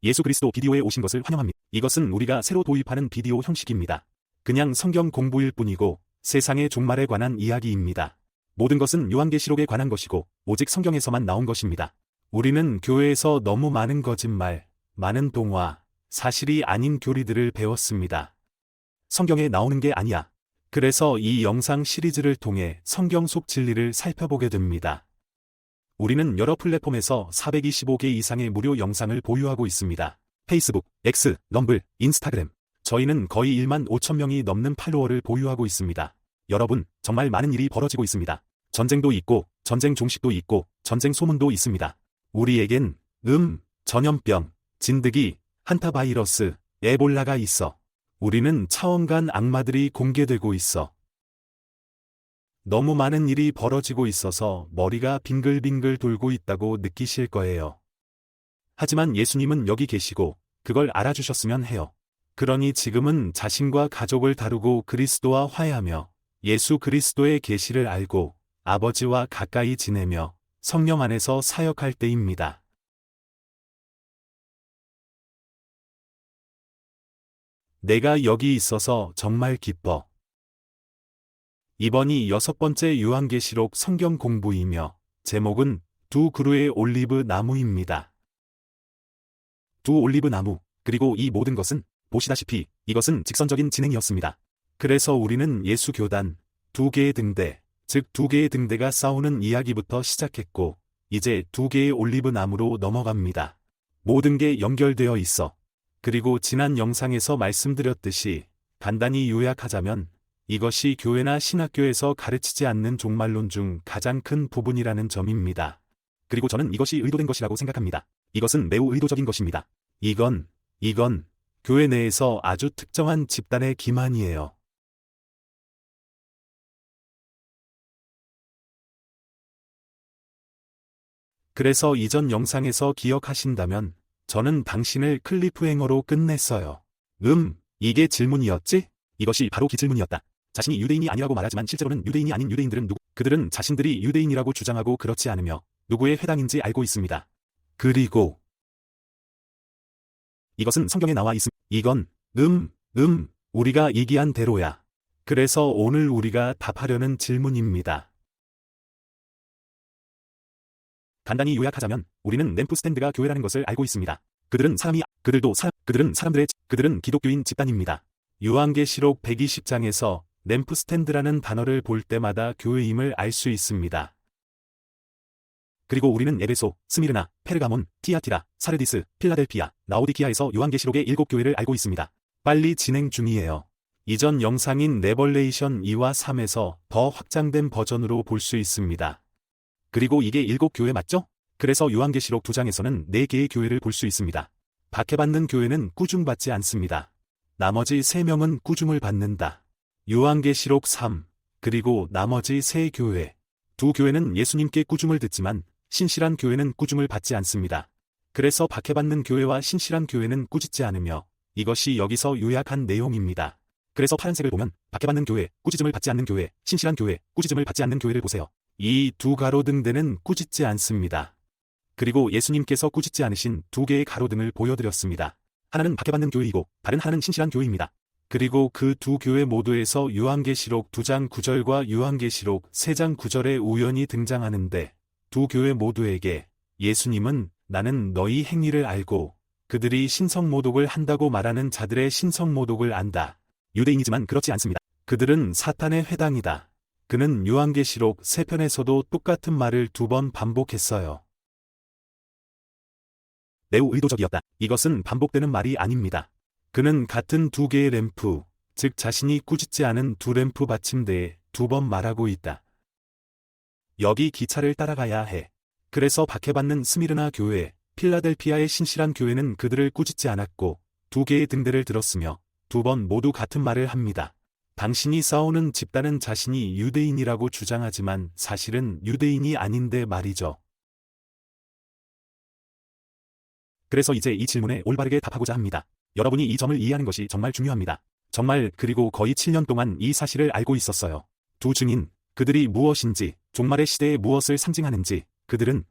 예수 그리스도 비디오에 오신 것을 환영합니다. 이것은 우리가 새로 도입하는 비디오 형식입니다. 그냥 성경 공부일 뿐이고 세상의 종말에 관한 이야기입니다. 모든 것은 요한계시록에 관한 것이고 오직 성경에서만 나온 것입니다. 우리는 교회에서 너무 많은 거짓말, 많은 동화, 사실이 아닌 교리들을 배웠습니다. 성경에 나오는 게 아니야. 그래서 이 영상 시리즈를 통해 성경 속 진리를 살펴보게 됩니다. 우리는 여러 플랫폼에서 425개 이상의 무료 영상을 보유하고 있습니다. 페이스북, X, 럼블, 인스타그램. 저희는 거의 1만 5천 명이 넘는 팔로워를 보유하고 있습니다. 여러분, 정말 많은 일이 벌어지고 있습니다. 전쟁도 있고, 전쟁 종식도 있고, 전쟁 소문도 있습니다. 우리에겐 전염병, 진드기, 한타바이러스, 에볼라가 있어. 우리는 차원간 악마들이 공개되고 있어. 너무 많은 일이 벌어지고 있어서 머리가 빙글빙글 돌고 있다고 느끼실 거예요. 하지만 예수님은 여기 계시고 그걸 알아주셨으면 해요. 그러니 지금은 자신과 가족을 다루고 그리스도와 화해하며 예수 그리스도의 계시를 알고 아버지와 가까이 지내며 성령 안에서 사역할 때입니다. 내가 여기 있어서 정말 기뻐. 이번이 6번째 요한계시록 성경 공부이며 제목은 두 그루의 올리브 나무입니다. 두 올리브 나무, 그리고 이 모든 것은 보시다시피 이것은 직선적인 진행이었습니다. 그래서 우리는 예수 교단, 두 개의 등대, 즉 두 개의 등대가 싸우는 이야기부터 시작했고 이제 두 개의 올리브 나무로 넘어갑니다. 모든 게 연결되어 있어. 그리고 지난 영상에서 말씀드렸듯이 간단히 요약하자면 이것이 교회나 신학교에서 가르치지 않는 종말론 중 가장 큰 부분이라는 점입니다. 그리고 저는 이것이 의도된 것이라고 생각합니다. 이것은 매우 의도적인 것입니다. 이건 교회 내에서 아주 특정한 집단의 기만이에요. 그래서 이전 영상에서 기억하신다면 저는 당신을 클리프행어로 끝냈어요. 이게 질문이었지? 이것이 바로 그 질문이었다. 자신이 유대인이 아니라고 말하지만 실제로는 유대인이 아닌 유대인들은 누구? 그들은 자신들이 유대인이라고 주장하고 그렇지 않으며 누구의 회당인지 알고 있습니다. 그리고 이것은 성경에 나와 있음. 이건 우리가 얘기한 대로야. 그래서 오늘 우리가 답하려는 질문입니다. 간단히 요약하자면 우리는 램프 스탠드가 교회라는 것을 알고 있습니다. 그들은 기독교인 집단입니다. 요한계시록 120장에서 램프 스탠드라는 단어를 볼 때마다 교회임을 알 수 있습니다. 그리고 우리는 에베소, 스미르나, 페르가몬, 티아티라, 사르디스, 필라델피아, 라오디키아에서 요한계시록의 7교회를 알고 있습니다. 빨리 진행 중이에요. 이전 영상인 레벌레이션 2와 3에서 더 확장된 버전으로 볼 수 있습니다. 그리고 이게 7교회 맞죠? 그래서 요한계시록 2장에서는 4개의 교회를 볼 수 있습니다. 박해받는 교회는 꾸중받지 않습니다. 나머지 3명은 꾸중을 받는다. 요한계시록 3, 그리고 나머지 3교회. 2교회는 예수님께 꾸중을 듣지만 신실한 교회는 꾸중을 받지 않습니다. 그래서 박해받는 교회와 신실한 교회는 꾸짖지 않으며 이것이 여기서 요약한 내용입니다. 그래서 파란색을 보면 박해받는 교회, 꾸짖음을 받지 않는 교회, 신실한 교회, 꾸짖음을 받지 않는 교회를 보세요. 이 두 가로등대는 꾸짖지 않습니다. 그리고 예수님께서 꾸짖지 않으신 2개의 가로등을 보여드렸습니다. 하나는 박해받는 교회이고 다른 하나는 신실한 교회입니다. 그리고 그 2교회 모두에서 요한계시록 2장 9절과 요한계시록 3장 9절에 우연히 등장하는데 2교회 모두에게 예수님은 나는 너희 행위를 알고 그들이 신성모독을 한다고 말하는 자들의 신성모독을 안다. 유대인이지만 그렇지 않습니다. 그들은 사탄의 회당이다. 그는 요한계시록 3편에서도 똑같은 말을 2번 반복했어요. 매우 의도적이었다. 이것은 반복되는 말이 아닙니다. 그는 같은 2개의 램프, 즉 자신이 꾸짖지 않은 2램프 받침대에 2번 말하고 있다. 여기 기차를 따라가야 해. 그래서 박해받는 스미르나 교회, 필라델피아의 신실한 교회는 그들을 꾸짖지 않았고 2개의 등대를 들었으며 2번 모두 같은 말을 합니다. 당신이 싸우는 집단은 자신이 유대인이라고 주장하지만 사실은 유대인이 아닌데 말이죠. 그래서 이제 이 질문에 올바르게 답하고자 합니다. 여러분이 이 점을 이해하는 것이 정말 중요합니다. 정말 그리고 거의 7년 동안 이 사실을 알고 있었어요. 2 증인, 그들이 무엇인지, 종말의 시대에 무엇을 상징하는지, 그들은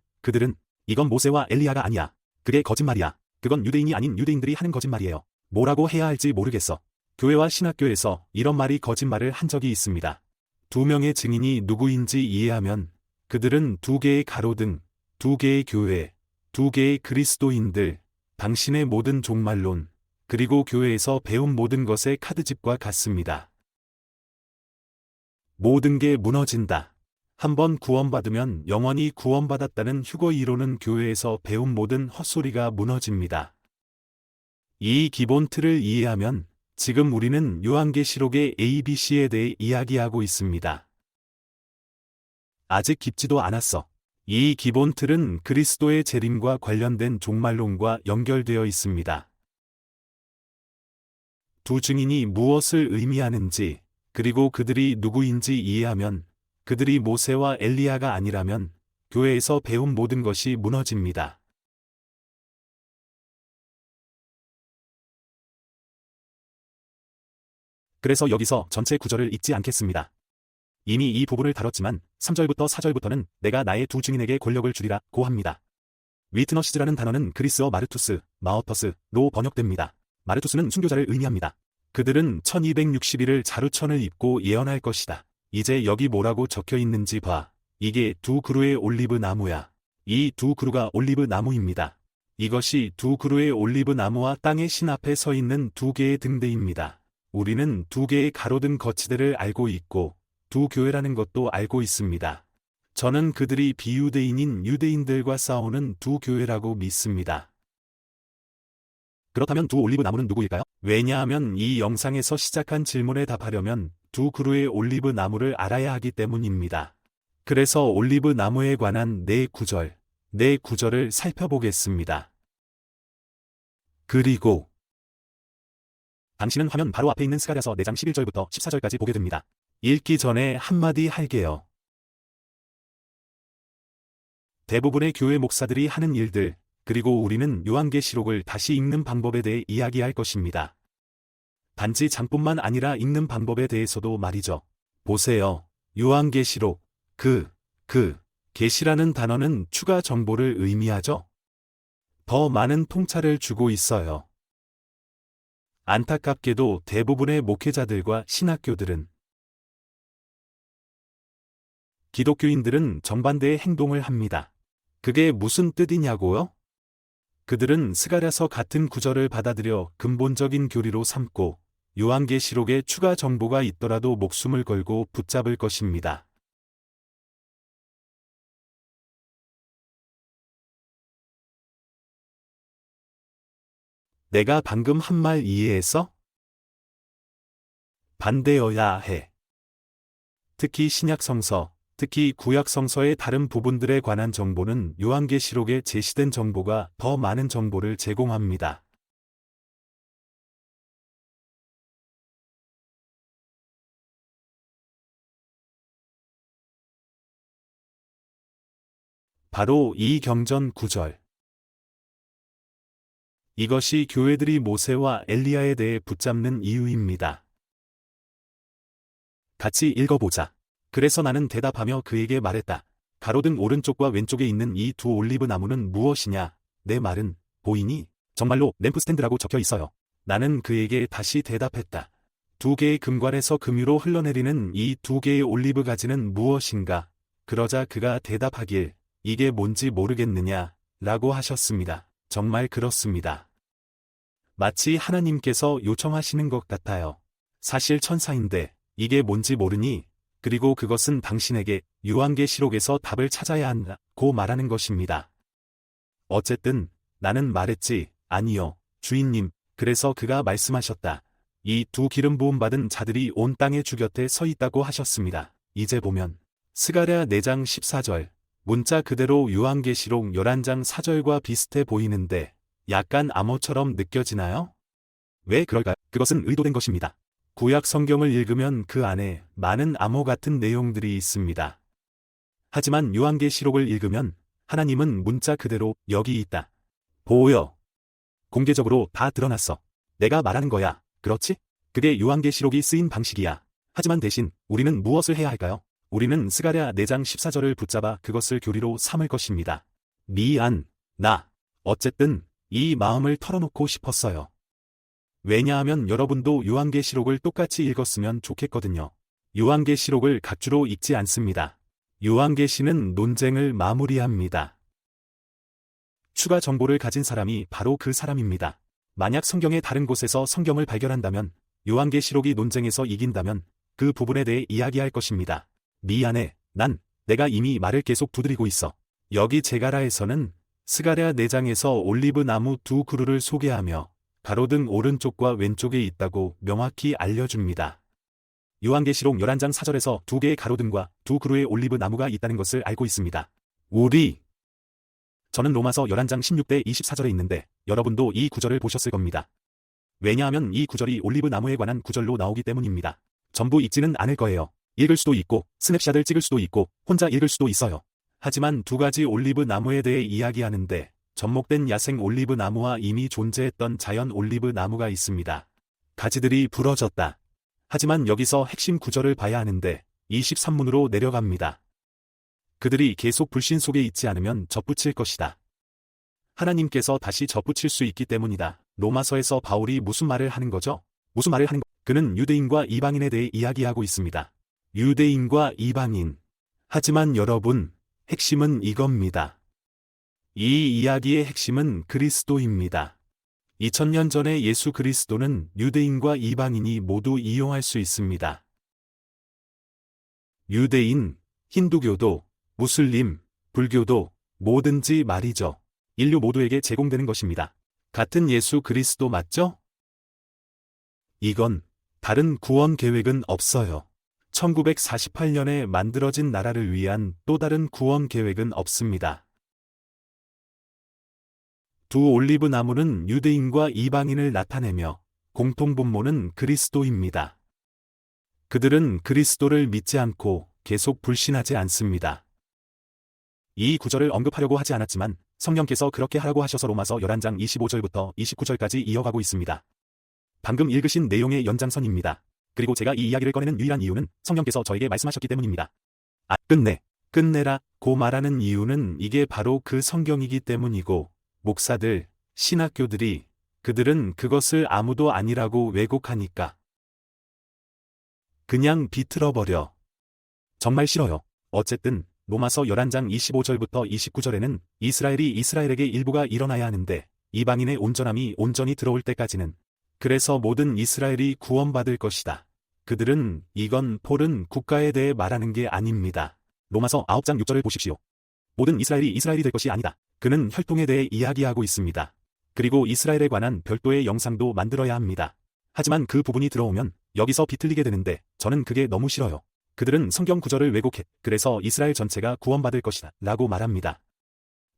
이건 모세와 엘리야가 아니야. 그게 거짓말이야. 그건 유대인이 아닌 유대인들이 하는 거짓말이에요. 뭐라고 해야 할지 모르겠어. 교회와 신학교에서 이런 말이 거짓말을 한 적이 있습니다. 두 명의 증인이 누구인지 이해하면 그들은 두 개의 가로등, 두 개의 교회, 두 개의 그리스도인들, 당신의 모든 종말론, 그리고 교회에서 배운 모든 것의 카드집과 같습니다. 모든 게 무너진다. 한번 구원받으면 영원히 구원받았다는 휴거 이론은 교회에서 배운 모든 헛소리가 무너집니다. 이 기본 틀을 이해하면 지금 우리는 요한계시록의 ABC에 대해 이야기하고 있습니다. 아직 깊지도 않았어. 이 기본 틀은 그리스도의 재림과 관련된 종말론과 연결되어 있습니다. 두 증인이 무엇을 의미하는지, 그리고 그들이 누구인지 이해하면 그들이 모세와 엘리야가 아니라면 교회에서 배운 모든 것이 무너집니다. 그래서 여기서 전체 구절을 읽지 않겠습니다. 이미 이 부분을 다뤘지만 3절부터 4절부터는 내가 나의 두 증인에게 권력을 주리라 고 합니다. 위트너시즈라는 단어는 그리스어 마르투스, 마어터스로 번역됩니다. 마르투스는 순교자를 의미합니다. 그들은 1260일을 자루천을 입고 예언할 것이다. 이제 여기 뭐라고 적혀 있는지 봐. 이게 두 그루의 올리브 나무야. 이 두 그루가 올리브 나무입니다. 이것이 두 그루의 올리브 나무와 땅의 신 앞에 서 있는 두 개의 등대입니다. 우리는 두 개의 가로등 거치대를 알고 있고 두 교회라는 것도 알고 있습니다. 저는 그들이 비유대인인 유대인들과 싸우는 두 교회라고 믿습니다. 그렇다면 두 올리브 나무는 누구일까요? 왜냐하면 이 영상에서 시작한 질문에 답하려면 두 그루의 올리브 나무를 알아야 하기 때문입니다. 그래서 올리브 나무에 관한 네 구절을 살펴보겠습니다. 그리고 당신은 화면 바로 앞에 있는 스가랴서 4장 11절부터 14절까지 보게 됩니다. 읽기 전에 한마디 할게요. 대부분의 교회 목사들이 하는 일들, 그리고 우리는 요한계시록을 다시 읽는 방법에 대해 이야기할 것입니다. 단지 장뿐만 아니라 읽는 방법에 대해서도 말이죠. 보세요. 요한계시록, 계시라는 단어는 추가 정보를 의미하죠. 더 많은 통찰을 주고 있어요. 안타깝게도 대부분의 목회자들과 신학교들은 기독교인들은 정반대의 행동을 합니다. 그게 무슨 뜻이냐고요? 그들은 스가랴서 같은 구절을 받아들여 근본적인 교리로 삼고 요한계시록에 추가 정보가 있더라도 목숨을 걸고 붙잡을 것입니다. 내가 방금 한 말 이해했어? 반대여야 해. 특히 신약성서, 특히 구약성서의 다른 부분들에 관한 정보는 요한계시록에 제시된 정보가 더 많은 정보를 제공합니다. 바로 이 경전 구절. 이것이 교회들이 모세와 엘리야에 대해 붙잡는 이유입니다. 같이 읽어보자. 그래서 나는 대답하며 그에게 말했다. 가로등 오른쪽과 왼쪽에 있는 이 두 올리브 나무는 무엇이냐? 내 말은 보이니? 정말로 램프스탠드라고 적혀 있어요. 나는 그에게 다시 대답했다. 두 개의 금관에서 금유로 흘러내리는 이 두 개의 올리브 가지는 무엇인가? 그러자 그가 대답하길, 이게 뭔지 모르겠느냐? 라고 하셨습니다. 정말 그렇습니다. 마치 하나님께서 요청하시는 것 같아요. 사실 천사인데 이게 뭔지 모르니? 그리고 그것은 당신에게 요한계시록에서 답을 찾아야 한다고 말하는 것입니다. 어쨌든 나는 말했지, 아니요, 주인님. 그래서 그가 말씀하셨다. 이 두 기름 부음 받은 자들이 온 땅의 주 곁에 서 있다고 하셨습니다. 이제 보면 스가랴 4장 14절, 문자 그대로 요한계시록 11장 4절과 비슷해 보이는데 약간 암호처럼 느껴지나요? 왜 그럴까요? 그것은 의도된 것입니다. 구약 성경을 읽으면 그 안에 많은 암호 같은 내용들이 있습니다. 하지만 요한계시록을 읽으면 하나님은 문자 그대로 여기 있다. 보여. 공개적으로 다 드러났어. 내가 말하는 거야. 그렇지? 그게 요한계시록이 쓰인 방식이야. 하지만 대신 우리는 무엇을 해야 할까요? 우리는 스가랴 4장 14절을 붙잡아 그것을 교리로 삼을 것입니다. 어쨌든 이 마음을 털어놓고 싶었어요. 왜냐하면 여러분도 요한계시록을 똑같이 읽었으면 좋겠거든요. 요한계시록을 각주로 읽지 않습니다. 요한계시는 논쟁을 마무리합니다. 추가 정보를 가진 사람이 바로 그 사람입니다. 만약 성경의 다른 곳에서 성경을 발견한다면, 요한계시록이 논쟁에서 이긴다면 그 부분에 대해 이야기할 것입니다. 미안해, 내가 이미 말을 계속 두드리고 있어. 여기 제가라에서는 스가랴 4장에서 올리브 나무 2그루를 소개하며 가로등 오른쪽과 왼쪽에 있다고 명확히 알려줍니다. 요한계시록 11장 4절에서 2개의 가로등과 2그루의 올리브 나무가 있다는 것을 알고 있습니다. 저는 로마서 11장 16대 24절에 있는데 여러분도 이 구절을 보셨을 겁니다. 왜냐하면 이 구절이 올리브 나무에 관한 구절로 나오기 때문입니다. 전부 읽지는 않을 거예요. 읽을 수도 있고 스냅샷을 찍을 수도 있고 혼자 읽을 수도 있어요. 하지만 2가지 올리브 나무에 대해 이야기하는데 접목된 야생 올리브 나무와 이미 존재했던 자연 올리브 나무가 있습니다. 가지들이 부러졌다. 하지만 여기서 핵심 구절을 봐야 하는데 23문으로 내려갑니다. 그들이 계속 불신 속에 있지 않으면 접붙일 것이다. 하나님께서 다시 접붙일 수 있기 때문이다. 로마서에서 바울이 무슨 말을 하는 거죠? 무슨 말을 하는 거? 그는 유대인과 이방인에 대해 이야기하고 있습니다. 유대인과 이방인. 하지만 여러분, 핵심은 이겁니다. 이 이야기의 핵심은 그리스도입니다. 2000년 전에 예수 그리스도는 유대인과 이방인이 모두 이용할 수 있습니다. 유대인, 힌두교도, 무슬림, 불교도, 뭐든지 말이죠. 인류 모두에게 제공되는 것입니다. 같은 예수 그리스도 맞죠? 이건 다른 구원 계획은 없어요. 1948년에 만들어진 나라를 위한 또 다른 구원 계획은 없습니다. 두 올리브 나무는 유대인과 이방인을 나타내며 공통 분모는 그리스도입니다. 그들은 그리스도를 믿지 않고 계속 불신하지 않습니다. 이 구절을 언급하려고 하지 않았지만 성령께서 그렇게 하라고 하셔서 로마서 11장 25절부터 29절까지 이어가고 있습니다. 방금 읽으신 내용의 연장선입니다. 그리고 제가 이 이야기를 꺼내는 유일한 이유는 성령께서 저에게 말씀하셨기 때문입니다. 끝내라고 말하는 이유는 이게 바로 그 성경이기 때문이고 목사들, 신학교들이 그들은 그것을 아무도 아니라고 왜곡하니까 그냥 비틀어버려. 정말 싫어요. 어쨌든 로마서 11장 25절부터 29절에는 이스라엘이 이스라엘에게 일부가 일어나야 하는데 이방인의 온전함이 온전히 들어올 때까지는 그래서 모든 이스라엘이 구원받을 것이다. 그들은 이건 폴은 국가에 대해 말하는 게 아닙니다. 로마서 9장 6절을 보십시오. 모든 이스라엘이 될 것이 아니다. 그는 혈통에 대해 이야기하고 있습니다. 그리고 이스라엘에 관한 별도의 영상도 만들어야 합니다. 하지만 그 부분이 들어오면 여기서 비틀리게 되는데 저는 그게 너무 싫어요. 그들은 성경 구절을 왜곡해. 그래서 이스라엘 전체가 구원받을 것이다 라고 말합니다.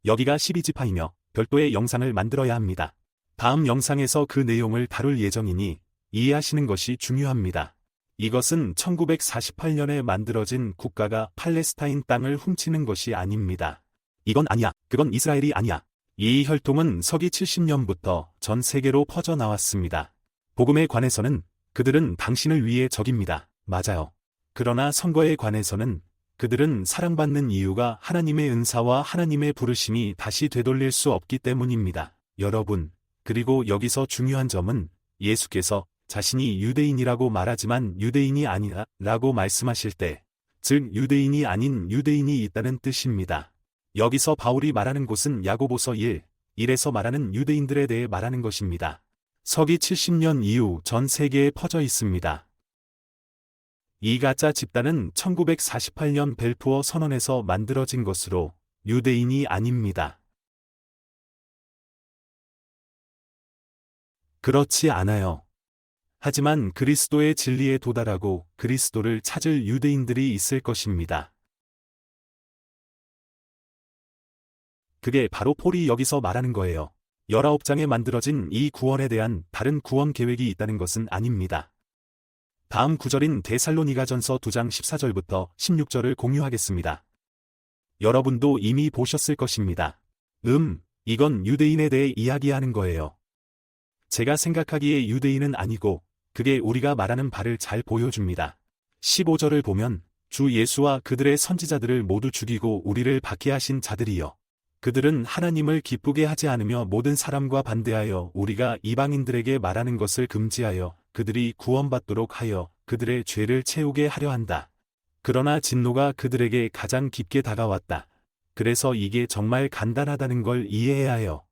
여기가 12지파이며 별도의 영상을 만들어야 합니다. 다음 영상에서 그 내용을 다룰 예정이니 이해하시는 것이 중요합니다. 이것은 1948년에 만들어진 국가가 팔레스타인 땅을 훔치는 것이 아닙니다. 이건 아니야. 그건 이스라엘이 아니야. 이 혈통은 서기 70년부터 전 세계로 퍼져나왔습니다. 복음에 관해서는 그들은 당신을 위해 적입니다. 맞아요. 그러나 선거에 관해서는 그들은 사랑받는 이유가 하나님의 은사와 하나님의 부르심이 다시 되돌릴 수 없기 때문입니다. 여러분, 그리고 여기서 중요한 점은 예수께서 자신이 유대인이라고 말하지만 유대인이 아니라 라고 말씀하실 때, 즉 유대인이 아닌 유대인이 있다는 뜻입니다. 여기서 바울이 말하는 곳은 야고보서 1에서 말하는 유대인들에 대해 말하는 것입니다. 서기 70년 이후 전 세계에 퍼져 있습니다. 이 가짜 집단은 1948년 벨푸어 선언에서 만들어진 것으로 유대인이 아닙니다. 그렇지 않아요. 하지만 그리스도의 진리에 도달하고 그리스도를 찾을 유대인들이 있을 것입니다. 그게 바로 폴이 여기서 말하는 거예요. 19장에 만들어진 이 구원에 대한 다른 구원 계획이 있다는 것은 아닙니다. 다음 구절인 데살로니가전서 2장 14절부터 16절을 공유하겠습니다. 여러분도 이미 보셨을 것입니다. 이건 유대인에 대해 이야기하는 거예요. 제가 생각하기에 유대인은 아니고 그게 우리가 말하는 바를 잘 보여줍니다. 15절을 보면 주 예수와 그들의 선지자들을 모두 죽이고 우리를 박해하신 자들이여. 그들은 하나님을 기쁘게 하지 않으며 모든 사람과 반대하여 우리가 이방인들에게 말하는 것을 금지하여 그들이 구원받도록 하여 그들의 죄를 채우게 하려 한다. 그러나 진노가 그들에게 가장 깊게 다가왔다. 그래서 이게 정말 간단하다는 걸 이해해야 해요.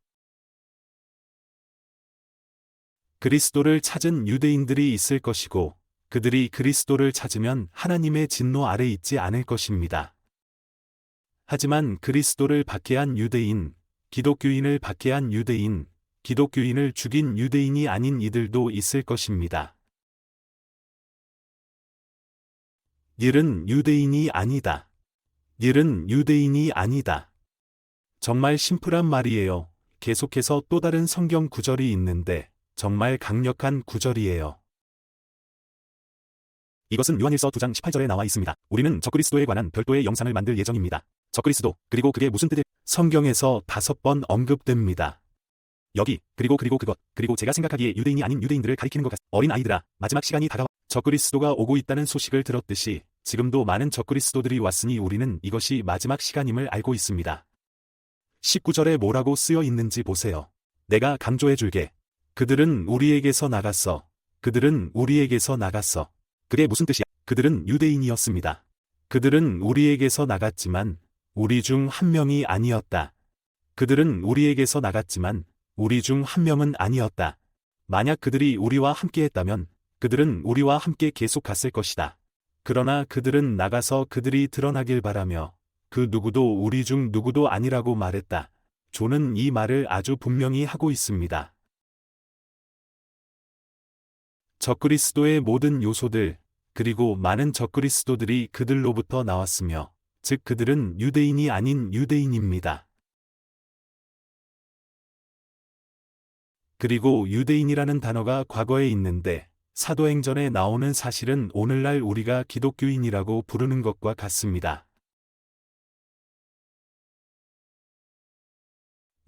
그리스도를 찾은 유대인들이 있을 것이고 그들이 그리스도를 찾으면 하나님의 진노 아래 있지 않을 것입니다. 하지만 그리스도를 박해한 유대인, 기독교인을 박해한 유대인, 기독교인을 죽인 유대인이 아닌 이들도 있을 것입니다. 닐은 유대인이 아니다. 닐은 유대인이 아니다. 정말 심플한 말이에요. 계속해서 또 다른 성경 구절이 있는데 정말 강력한 구절이에요. 이것은 요한일서 9장 18절에 나와 있습니다. 우리는 적그리스도에 관한 별도의 영상을 만들 예정입니다. 적그리스도, 그리고 그게 무슨 뜻일? 성경에서 5번 언급됩니다. 여기, 그리고 그것, 그리고 제가 생각하기에 유대인이 아닌 유대인들을 가리키는 것 같습니다. 어린 아이들아, 마지막 시간이 다가와 적그리스도가 오고 있다는 소식을 들었듯이 지금도 많은 적그리스도들이 왔으니 우리는 이것이 마지막 시간임을 알고 있습니다. 19절에 뭐라고 쓰여 있는지 보세요. 내가 강조해줄게. 그들은 우리에게서 나갔어. 그들은 우리에게서 나갔어. 그게 무슨 뜻이야? 그들은 유대인이었습니다. 그들은 우리에게서 나갔지만 우리 중 한 명이 아니었다. 그들은 우리에게서 나갔지만 우리 중 한 명은 아니었다. 만약 그들이 우리와 함께 했다면 그들은 우리와 함께 계속 갔을 것이다. 그러나 그들은 나가서 그들이 드러나길 바라며 그 누구도 우리 중 누구도 아니라고 말했다. 존은 이 말을 아주 분명히 하고 있습니다. 적그리스도의 모든 요소들, 그리고 많은 적그리스도들이 그들로부터 나왔으며, 즉 그들은 유대인이 아닌 유대인입니다. 그리고 유대인이라는 단어가 과거에 있는데 사도행전에 나오는 사실은 오늘날 우리가 기독교인이라고 부르는 것과 같습니다.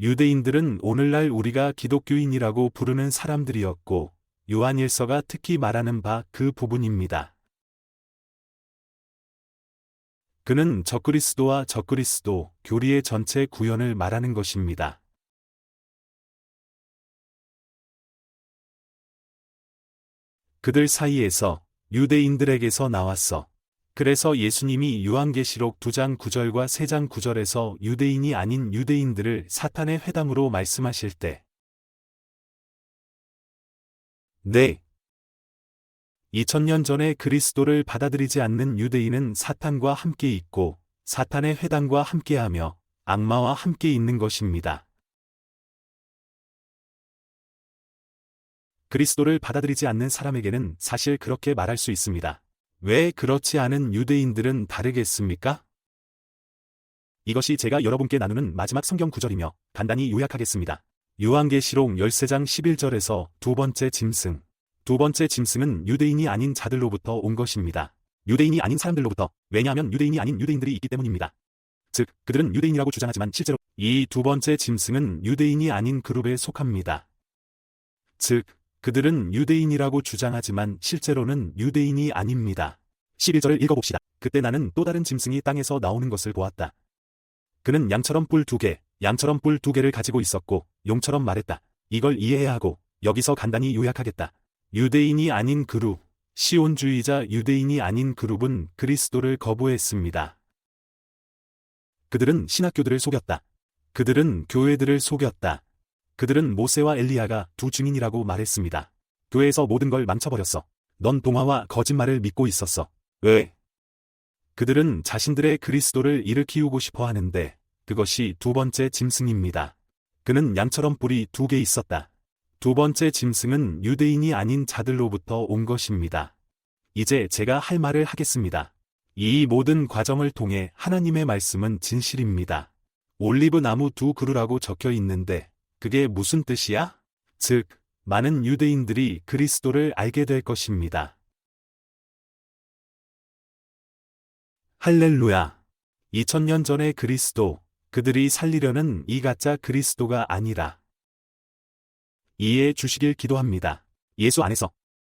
유대인들은 오늘날 우리가 기독교인이라고 부르는 사람들이었고 요한일서가 특히 말하는 바 그 부분입니다. 그는 적그리스도와 적그리스도, 교리의 전체 구현을 말하는 것입니다. 그들 사이에서 유대인들에게서 나왔어. 그래서 예수님이 요한계시록 2장 9절과 3장 9절에서 유대인이 아닌 유대인들을 사탄의 회당으로 말씀하실 때 네. 2000년 전에 그리스도를 받아들이지 않는 유대인은 사탄과 함께 있고 사탄의 회당과 함께하며 악마와 함께 있는 것입니다. 그리스도를 받아들이지 않는 사람에게는 사실 그렇게 말할 수 있습니다. 왜 그렇지 않은 유대인들은 다르겠습니까? 이것이 제가 여러분께 나누는 마지막 성경 구절이며 간단히 요약하겠습니다. 요한계시록 13장 11절에서 두 번째 짐승. 두 번째 짐승은 유대인이 아닌 자들로부터 온 것입니다. 유대인이 아닌 사람들로부터. 왜냐하면 유대인이 아닌 유대인들이 있기 때문입니다. 즉, 그들은 유대인이라고 주장하지만 실제로 이 두 번째 짐승은 유대인이 아닌 그룹에 속합니다. 즉, 그들은 유대인이라고 주장하지만 실제로는 유대인이 아닙니다. 11절을 읽어봅시다. 그때 나는 또 다른 짐승이 땅에서 나오는 것을 보았다. 그는 양처럼 뿔 2개, 양처럼 뿔 2개를 가지고 있었고 용처럼 말했다. 이걸 이해해야 하고 여기서 간단히 요약하겠다. 유대인이 아닌 그룹, 시온주의자 유대인이 아닌 그룹은 그리스도를 거부했습니다. 그들은 신학교들을 속였다. 그들은 교회들을 속였다. 그들은 모세와 엘리야가 두 증인이라고 말했습니다. 교회에서 모든 걸 망쳐버렸어. 넌 동화와 거짓말을 믿고 있었어. 왜? 그들은 자신들의 그리스도를 일으키우고 싶어 하는데 그것이 두 번째 짐승입니다. 그는 양처럼 뿔이 2개 있었다. 두 번째 짐승은 유대인이 아닌 자들로부터 온 것입니다. 이제 제가 할 말을 하겠습니다. 이 모든 과정을 통해 하나님의 말씀은 진실입니다. 올리브 나무 2그루라고 적혀 있는데 그게 무슨 뜻이야? 즉, 많은 유대인들이 그리스도를 알게 될 것입니다. 할렐루야. 2000년 전의 그리스도, 그들이 살리려는 이 가짜 그리스도가 아니라 이해해 주시길 기도합니다. 예수 안에서